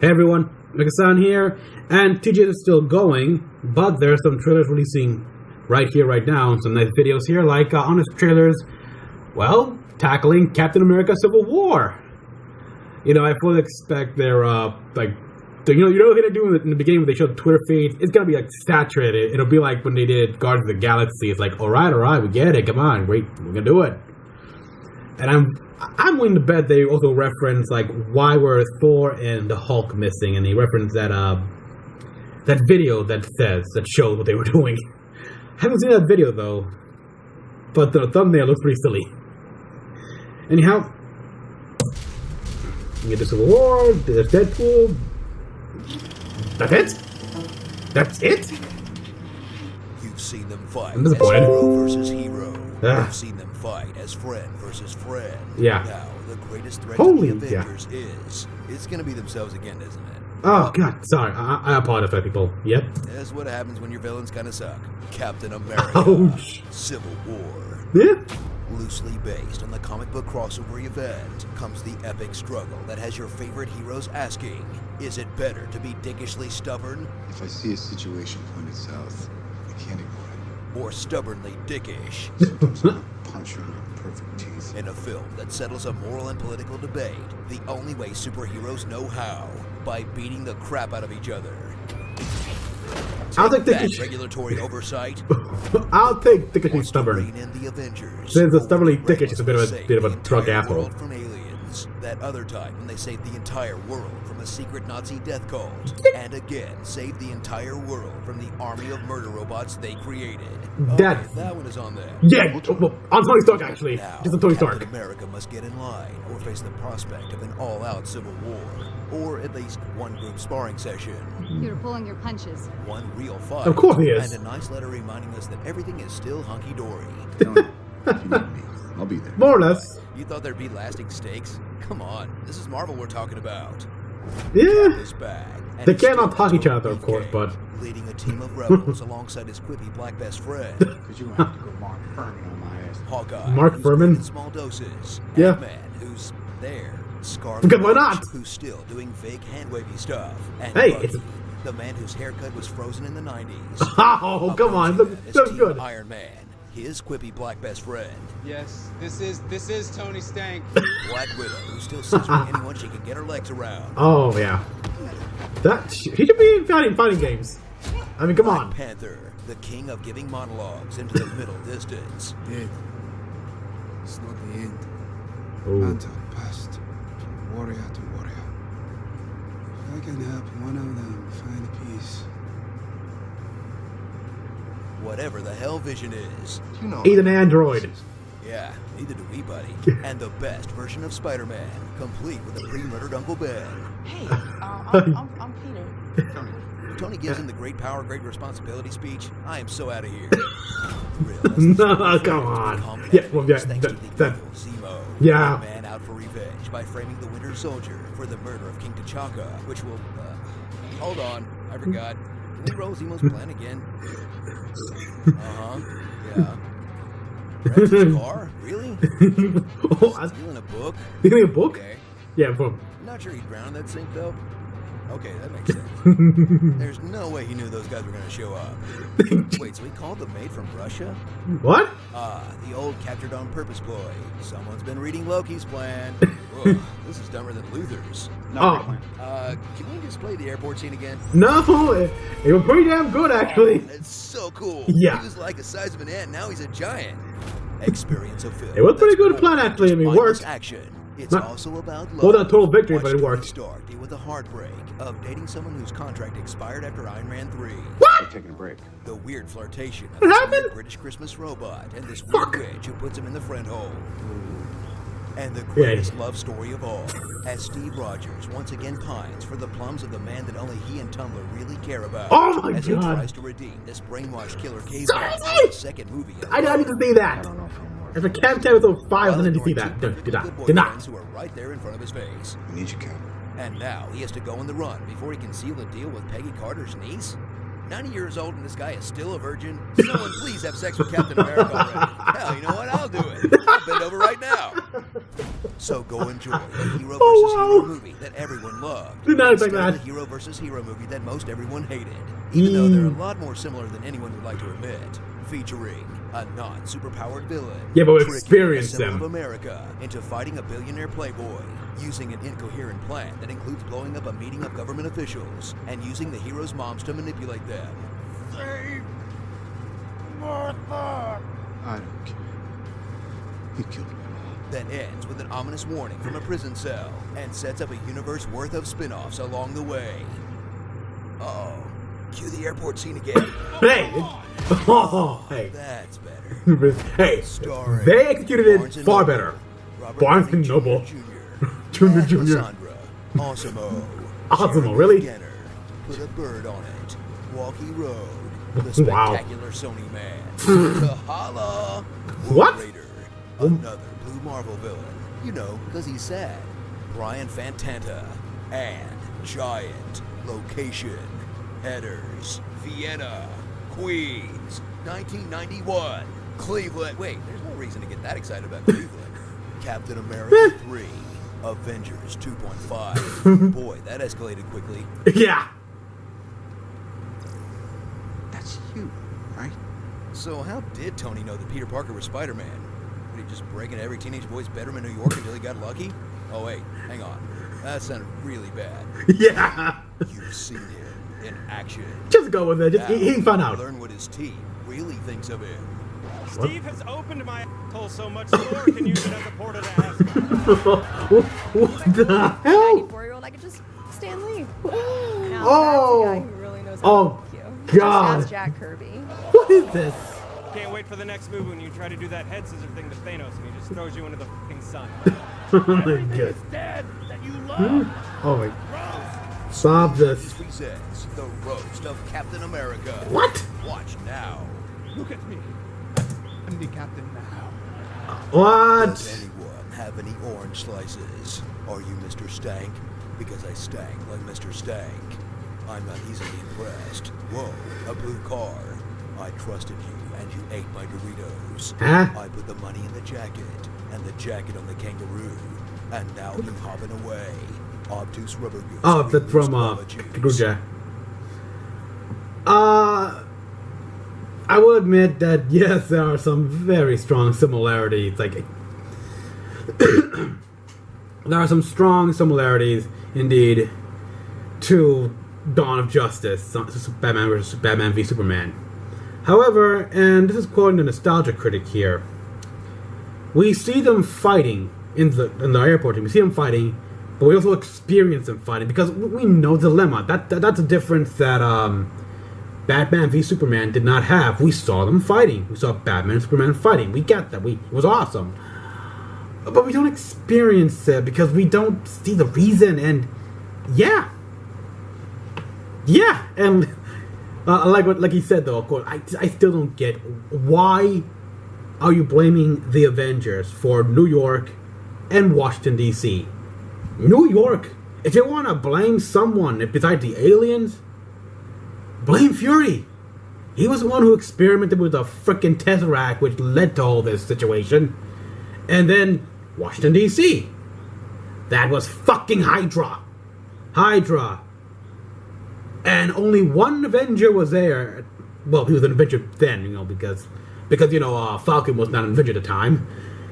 Hey everyone, Mecha-san here, and TJ is still going, but there are some trailers releasing right here, right now, some nice videos here, like honest trailers, well, tackling Captain America Civil War. You know, I fully expect their, like, you know what they're doing in the beginning when they showed Twitter feeds? It's gonna be, like, saturated. It'll be like when they did Guardians of the Galaxy. It's like, alright, we get it, come on, we're gonna do it. And I'm willing to bet they also reference, like, why were Thor and the Hulk missing, and they reference that, that video that shows what they were doing. I haven't seen that video, though, but the thumbnail looks pretty silly. Anyhow, you get the Civil War, there's Deadpool. That's it? That's it? You've seen them fight I'm as disappointed. hero versus hero. Ah. You've seen them fight as friend versus friend. Yeah. Now, the greatest threat Holy, to the Avengers it's going to be themselves again, isn't it? Oh, God, sorry. I apologize, people. Yep. That's what happens when your villains kind of suck. Captain America. Ouch. Civil War. Yeah? Loosely based on the comic book crossover event comes the epic struggle that has your favorite heroes asking, is it better to be dickishly stubborn If I see a situation pointed south, I can't ignore it. or stubbornly dickish? Sometimes I'm a puncher in my perfect teeth. In a film that settles a moral and political debate, the only way superheroes know how, by beating the crap out of each other. I'll take That dickish. regulatory oversight. I'll take dickish and wants to stubborn. rein in the Avengers. Since the stubbornly Over dickish is a bit of save a the drunk entire asshole. world from aliens. That other time when they saved the entire world from a secret Nazi death cult, and again saved the entire world from the army of murder robots they created. That- Okay, that one is on there. Yeah, well, on Tony Stark, actually. Now, Just on Tony Captain Stark. America must get in line or face the prospect of an all-out civil war, or at least one group sparring session, You're pulling your punches. one real fight, Of course he is. and a nice letter reminding us that everything is still hunky-dory. Tony, if you need me, I'll be there. More or less. You thought there'd be lasting stakes? Come on, this is Marvel we're talking about. Yeah. This bag, and They he's cannot still talk each a other, of course, beefcake, but... leading a team of rebels alongside his quippy black best friend, Because you have to go Mark Furman on my ass. Hawkeye, Mark who's Furman? good in small doses, Yeah. Ant-Man, who's there, Scarlet Because why Witch, not? who's still doing fake hand-wavy stuff, and Hey, Bucky, it's- the man whose haircut was frozen in the 90s. Oh, come on. Opposing Look him is so Team good. Iron Man, his quippy black best friend, Yes, this is Tony Stank. Black Widow, who's still scissoring anyone she can get her legs around. Oh, yeah. He should be in fighting games. I mean, come Black on. Panther, the king of giving monologues into the middle distance. Dead. It's not the end. Oh. Until past, from warrior to warrior. If I can help one of them find peace. Whatever the hell Vision is. You know. Eat an android. Yeah, neither do we, buddy. And the best version of Spider-Man, complete with a pre-murdered Uncle Ben. Hey, I'm Peter. Tony, Tony gives him the great power, great responsibility speech. I am so out of here. No, come on. Yeah, well, yeah, that- Zemo. Yeah. Man out for revenge by framing the Winter Soldier for the murder of King T'Chaka, which will. Hold on, I forgot. Can we roll Zemo's plan again? Yeah. Wrecked his car? Really? Oh, I Stealing a book? you think a book? Okay. Yeah, boom. Not sure he drowned in that sink though. Okay, that makes sense. There's no way he knew those guys were gonna show up. Wait, so he called the maid from Russia? What? Ah, the old captured on purpose ploy. Someone's been reading Loki's plan. Ugh, this is dumber than Luther's. Oh, Can we just play the airport scene again? no, it was pretty damn good, actually. It's so cool. Yeah. He was like the size of an ant, now he's a giant. Experience of film. It was pretty that's good plan, more than actually. I mean, it mindless worked. Action. It's Not- also about love. Well, not a total victory, Watch but it Tony worked. Stark deal with the heartbreak of dating someone whose contract expired after Iron Man 3. What? taking a break. The weird flirtation of What this happened? weird British Christmas robot and this Fuck. weird witch who puts him in the friend hole. And the Yeah. greatest love story of all, as Steve Rogers once again pines for the plums of the man that only he and Tumblr really care about. Oh my as God. he tries to redeem this brainwashed killer caveman Seriously? in the second movie. of I need to see that. As a Cam episode 5, I while didn't need to see ignoring that. two Did perfectly good not. Did not. boyfriends who are right there in front of his face. We need you, Cap. And now he has to go on the run before he can seal the deal with Peggy Carter's niece? 90 years old and this guy is still a virgin? Someone please have sex with Captain America already. Hell, you know what? I'll do it. I'll bend over right now. So go enjoy the hero versus hero movie that everyone loved. Did not expect Instead of that. the hero versus hero movie that most everyone hated. Even though they're a lot more similar than anyone would like to admit. Featuring a non-superpowered villain. Yeah, but we tricking experienced a symbol them. of America into fighting a billionaire playboy. Using an incoherent plan that includes blowing up a meeting of government officials and using the hero's moms to manipulate them. Save Martha! I don't care. He killed my mom. That ends with an ominous warning from a prison cell and sets up a universe worth of spin-offs along the way. Uh-oh. Cue the airport scene again. Hey! Oh, hey. That's better. Hey, Starring they executed it Barnes and far Noble, better. Robert Barnes Downey and Noble. Jr. Jr. Sandra, Awesome-O, Awesome-O, Jeremy really? Renner, Put a Bird on It, Walkie Road, The Wow. Spectacular Sony Man, Kahala, What? Raider, another Blue Marvel villain, you know, because he's sad, Brian Fantanta, and Giant, Location, Headers, Vienna, Queens, 1991, Cleveland. Wait, there's no reason to get that excited about Cleveland. Captain America 3, Avengers 2.5. Boy, that escalated quickly. Yeah. That's you, right? So how did Tony know that Peter Parker was Spider-Man? Would he just break into every teenage boy's bedroom in New York until he got lucky? Oh wait, hang on. That sounded really bad. Yeah. You've seen him in action. Just go with it. Just, Now, he found out. learn what his team really thinks of him. Steve has opened my asshole so much Thor can use it as a portal to Asgard. What the hell? 94-year-old, I could just Stan Lee. Now, Oh. that's a guy who really knows how Oh, to thank you. God. Just ask Jack Kirby. What is this? Can't wait for the next movie when you try to do that head scissor thing to Thanos and he just throws you into the fucking sun. Oh my god. Dead that you love. Oh my. Stop this. Presents the roast of Captain America. What? Watch now. Look at me. I'm the captain now. What? Does anyone have any orange slices? Are you Mr. Stank? Because I stank like Mr. Stank. I'm not easily impressed. Whoa, a blue car. I trusted you and you ate my Doritos. Huh? I put the money in the jacket and the jacket on the kangaroo. And now you hopping away. Obtuse rubber goose. Oh, that's from guava juice. Gruja. I will admit that yes, there are some very strong similarities. Like there are some strong similarities indeed to Dawn of Justice, Batman vs. Batman v Superman. However, and this is quoting the nostalgia critic here, we see them fighting in the airport. We see them fighting, but we also experience them fighting because we know the dilemma. That's a difference that Batman v Superman did not have. We saw them fighting. We saw Batman and Superman fighting. We get that. It was awesome. But we don't experience it because we don't see the reason. And yeah, and like he said though, of course, I still don't get why are you blaming the Avengers for New York and Washington D.C. New York. If you want to blame someone besides the aliens, blame Fury. He was the one who experimented with the frickin' Tesseract, which led to all this situation. And then Washington D.C. That was fucking Hydra. And only one Avenger was there. Well, he was an Avenger then, because Falcon was not an Avenger at the time.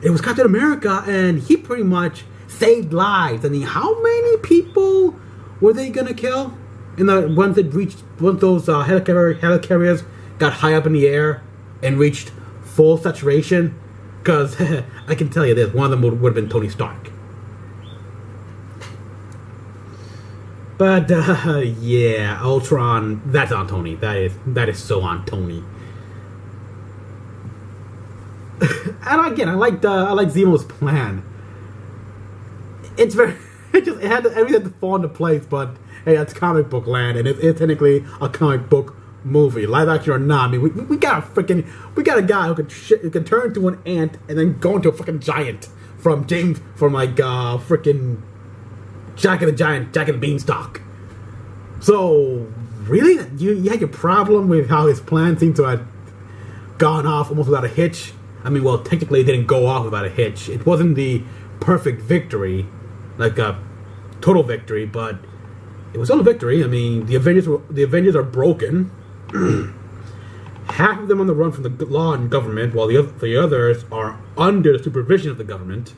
It was Captain America, and he pretty much saved lives. I mean, how many people were they gonna kill? Once those helicarriers got high up in the air and reached full saturation, because I can tell you this, one of them would have been Tony Stark. But yeah, Ultron, that's on Tony. That is so on Tony. And again, I like Zemo's plan. It's very everything had to fall into place, but hey, that's comic book land, and it's technically a comic book movie, live action or not. I mean, we got a guy who can turn into an ant and then go into a fucking giant from freaking Jack and the Beanstalk. So really, you had your problem with how his plan seemed to have gone off almost without a hitch. I mean, well, technically it didn't go off without a hitch. It wasn't the perfect victory, like a total victory, but it was still a victory. I mean, the Avengers are broken. Half of them on the run from the law and government, while the others are under the supervision of the government.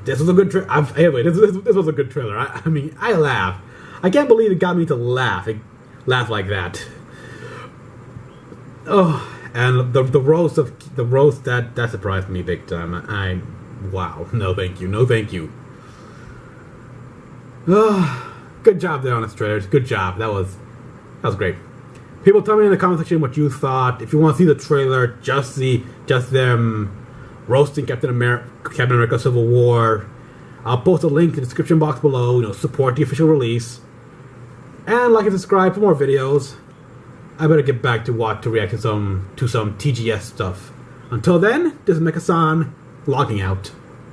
This was a good trailer. Anyway, this was a good trailer. I mean, I laughed. I can't believe it got me to laugh. Laugh like that. Oh, and the roast that surprised me big time. Wow. No, thank you. No, thank you. Oh, good job there on this trailer. Good job. That was great. People, tell me in the comment section what you thought. If you want to see the trailer, just them roasting Captain America Civil War. I'll post a link in the description box below. You know, support the official release. And like and subscribe for more videos. I better get back to react to some TGS stuff. Until then, this is Mecha-san logging out.